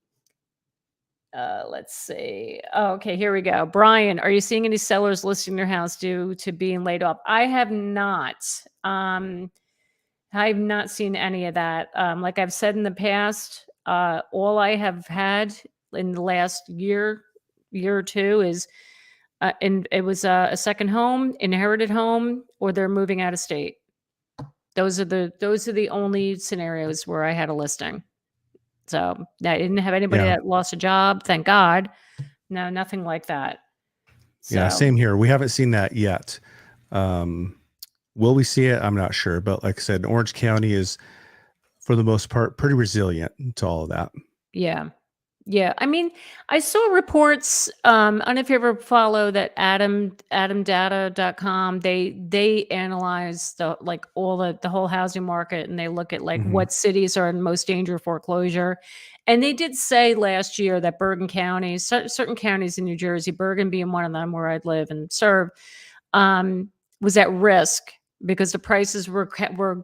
let's see. Oh, okay, here we go. Brian, are you seeing any sellers listing their house due to being laid off? I have not. I've not seen any of that. Like I've said in the past, all I have had in the last year or two is, and it was a second home, inherited home, or they're moving out of state. Those are the only scenarios where I had a listing. So I didn't have anybody Yeah. that lost a job, thank God. No, nothing like that. Yeah. So, Same here. We haven't seen that yet. Um, will we see it? I'm not sure. But like I said, Orange County is, for the most part, pretty resilient to all of that. yeah. Yeah, I mean, I saw reports, I don't know if you ever follow that adamdata.com. They analyze the whole housing market, and they look at like Hmm. what cities are in most danger of foreclosure. And they did say last year that Bergen County, certain counties in New Jersey, Bergen being one of them where I live and serve, was at risk because the prices were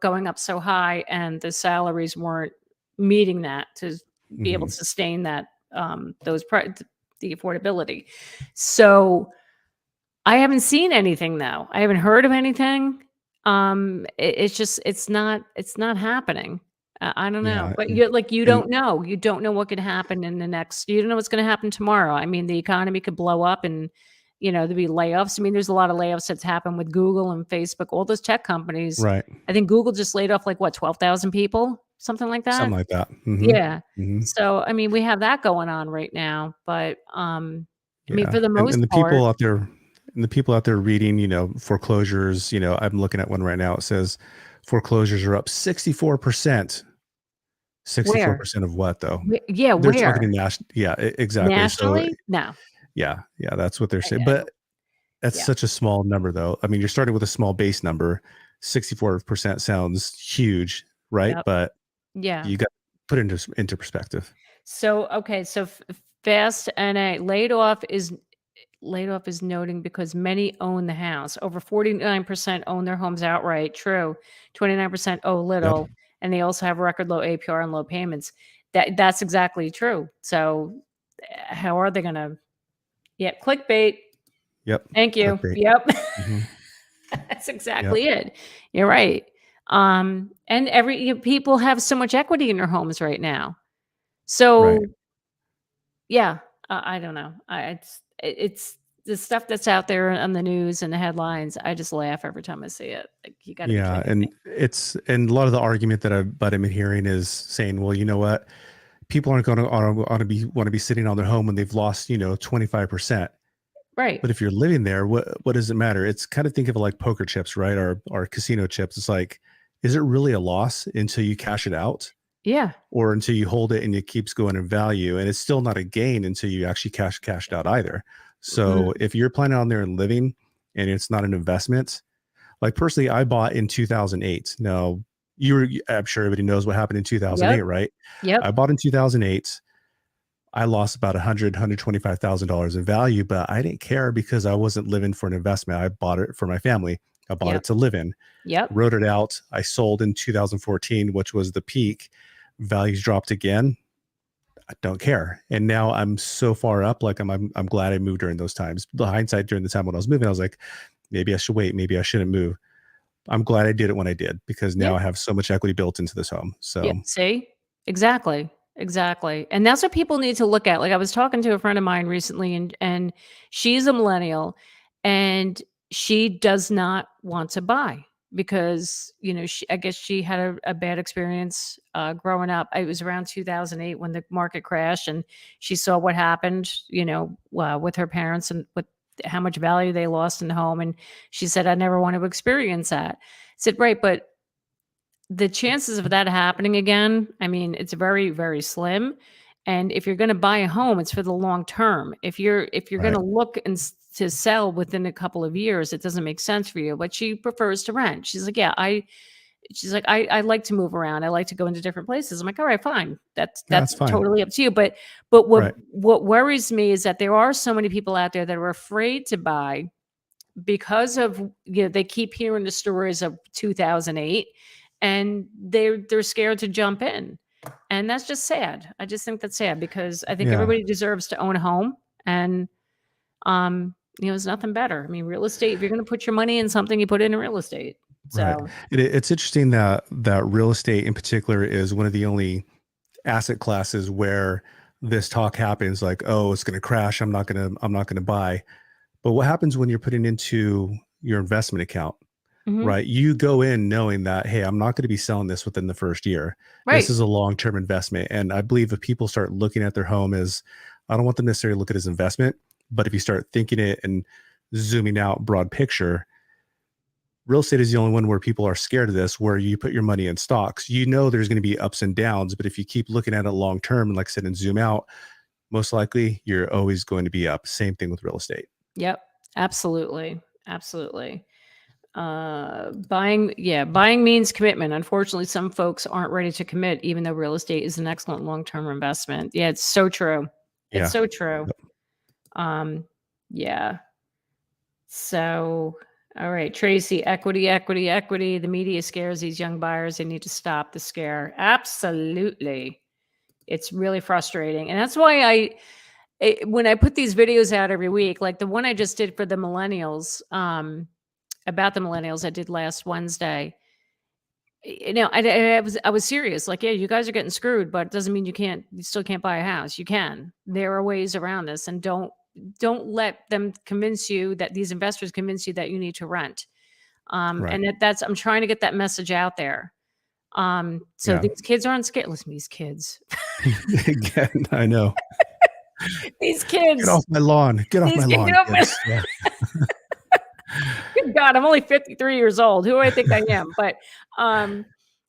going up so high and the salaries weren't meeting that to be able Hmm. to sustain that, the affordability. So I haven't seen anything though. I haven't heard of anything. It's just it's not happening. I don't know, Yeah. but you And don't know. You don't know what could happen in the next. You don't know what's going to happen tomorrow. I mean, the economy could blow up, and there'd be layoffs. I mean, there's a lot of layoffs that's happened with Google and Facebook, all those tech companies. right. I think Google just laid off like what 12,000 people, something like that. Something like that. Hmm. Yeah. Hmm. So, I mean, we have that going on right now, but, I mean, Yeah. for the And most the part. people out there, reading, foreclosures, I'm looking at one right now. It says foreclosures are up 64%. Where? 64% of what though? Yeah, They're talking where? in national. Yeah, exactly. So Nationally? No. yeah, yeah, that's what they're saying. I But don't. that's Yeah. such a small number though. I mean, you're starting with a small base number. 64% sounds huge, right? Yep. But Yeah. you got to put it into perspective. So, okay, so Fast NA laid off is noting because many own the house. Over 49% own their homes outright. True. 29% owe Yep. little, and they also have record low APR and low payments. That's exactly true. So, how are they gonna? Yeah, clickbait. Yep. Thank you. Clickbait. Yep. Hmm. That's Yep. exactly it. You're right. And people have so much equity in their homes right now. Right. So yeah, I don't know. It's the stuff that's out there on the news and the headlines. I just laugh every time I see it. Like you got to be Yeah, kidding me. and a lot of the argument that I've been hearing is saying, well, you know what? People aren't going to want to be sitting on their home when they've lost 25%. Right. But if you're living there, what does it matter? It's kind of think of it like poker chips, right? Or casino chips. It's like, is it really a loss until you cash it out, Yeah. or until you hold it and it keeps going in value, and it's still not a gain until you actually cashed out either. So Mm, if you're planning on there and living, and it's not an investment, like personally, I bought in 2008. Now, I'm sure everybody knows what happened in 2008, yep. right? Yep. I bought in 2008. I lost about $125,000 in value, but I didn't care because I wasn't living for an investment. I bought it for my family. I bought it Yep. to live in, Yep. wrote it out. I sold in 2014, which was the peak. Values dropped again. I don't care. And now I'm so far up. Like I'm glad I moved during those times. The hindsight during the time when I was moving, I was like, maybe I should wait. Maybe I shouldn't move. I'm glad I did it when I did, because Yeah. now I have so much equity built into this home. Yeah. So See? Exactly. Exactly. And that's what people need to look at. Like I was talking to a friend of mine recently, and she's a millennial, and she does not want to buy because, I guess she had a bad experience growing up. It was around 2008 when the market crashed, and she saw what happened, with her parents and with how much value they lost in the home. And she said, I never want to experience that. I said, right, but the chances of that happening again, I mean, it's very, very slim. And if you're going to buy a home, it's for the long term. If you're going Right. to look to sell within a couple of years, it doesn't make sense for you. But she prefers to rent. She's like, yeah, I like to move around. I like to go into different places. I'm like, all right, fine. That's Yeah, that's fine. totally up to you. But Right. what worries me is that there are so many people out there that are afraid to buy because of, they keep hearing the stories of 2008, and they're scared to jump in. And that's just sad. I just think that's sad, because I think Yeah. everybody deserves to own a home. And there's nothing better. I mean, real estate, if you're going to put your money in something, you put it in real estate. Right. So It's interesting that real estate in particular is one of the only asset classes where this talk happens, like, oh, it's going to crash. I'm not going to buy. But what happens when you're putting into your investment account, mhm. right? You go in knowing that, hey, I'm not going to be selling this within the first year. This Right. is a long-term investment. And I believe if people start looking at their home as, I don't want them necessarily to look at it as investment, but if you start thinking it and zooming out broad picture, real estate is the only one where people are scared of this, where you put your money in stocks. You know there's going to be ups and downs, but if you keep looking at it long term, and like I said, and zoom out, most likely you're always going to be up. Same thing with real estate. Yep. Absolutely. Absolutely. Buying means commitment. Unfortunately, some folks aren't ready to commit, even though real estate is an excellent long-term investment. Yeah, it's so true. It's Yeah. so true. Um, yeah. So, all right, Tracy, equity, equity, equity. The media scares these young buyers. They need to stop the scare. Absolutely. It's really frustrating. And that's why when I put these videos out every week, like the one I just did for the millennials, about the millennials I did last Wednesday, I was serious. Like, yeah, you guys are getting screwed, but it doesn't mean you still can't buy a house. You can. There are ways around this, and don't let them convince you, that these investors convince you that you need to rent. Right. And I'm trying to get that message out there. So Yeah. these kids aren't scared. Listen, these kids, Again, I know. these Get off kids, my lawn. Get off my these kids, lawn, kids. Yeah. good God, I'm only 53 years old. Who do I think I am? But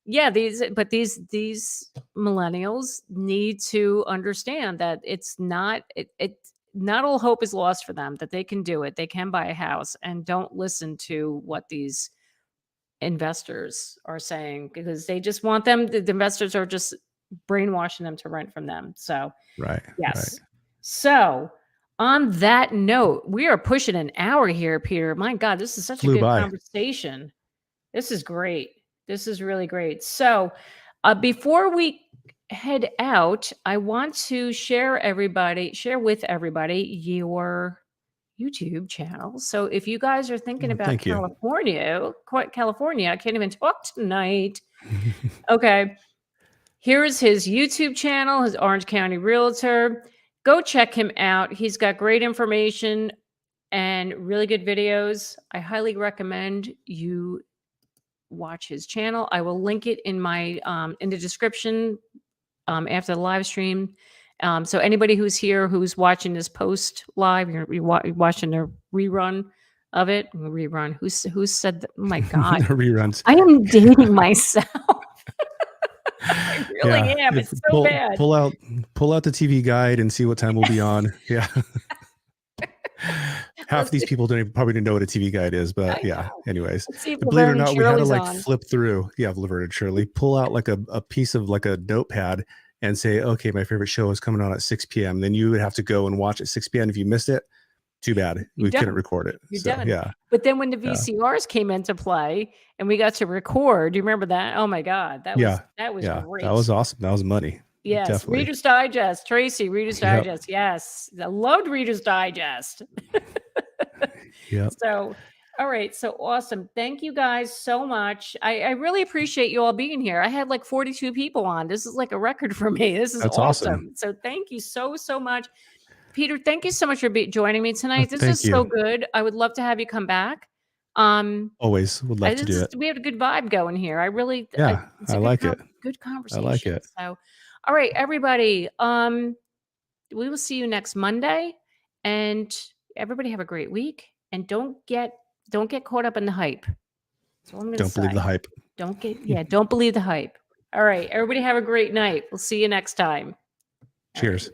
yeah, these millennials need to understand that not all hope is lost for them, that they can do it. They can buy a house, and don't listen to what these investors are saying, because they just want them. The investors are just brainwashing them to rent from them. So Right. Right. yes. So, on that note, we are pushing an hour here, Peter. My God, this is such a Flew good by. conversation. This is great. This is really great. So, before we head out, I want to share with everybody your YouTube channel. So, if you guys are thinking Well, about thank you. California, I can't even talk tonight. Okay. Here's his YouTube channel, his Orange County Realtor. Go check him out. He's got great information and really good videos. I highly recommend you watch his channel. I will link it in the description after the live stream. So anybody who's here who's watching this post live, you're watching the rerun of it. Rerun. Who said that? Oh my God. Reruns. I am dating myself. I really Yeah. am. If It's so bad. pull out the TV guide and see what time we'll be on. Yeah. Half these people probably didn't know what a TV guide is, but I yeah. know. Anyways, Let's see if believe it or Laverne and not, we had to Shirley's like on. flip through. Yeah, Laverne and Shirley. Pull out like a piece of like a notepad and say, okay, my favorite show is coming on at 6 p.m. Then you would have to go and watch at 6 p.m. If you missed it, too bad. You're We couldn't done. record it. You're So done. yeah. But then when the Yeah. VCRs came into play and we got to record, do you remember that? Oh my God, that was Yeah. great. That was awesome. That was money. Yes, Definitely. Reader's Digest, Tracy, Reader's Yep. Digest. Yes, I loved Reader's Digest. Yep. So, all right, so awesome. Thank you guys so much. I really appreciate you all being here. I had like 42 people on. This is like a record for me. This is That's awesome. So thank you so much. Peter, thank you so much for joining me tonight. This Thank is so you. good. I would love to have you come back. Always would love to do it. We have a good vibe going here. Yeah, it's I a like it. good I conversation. like it. So, all right, everybody. We will see you next Monday, and everybody have a great week. And don't get caught up in the hype. That's all I'm going to Don't believe say. the hype. Don't believe the hype. All right, everybody have a great night. We'll see you next time. Cheers.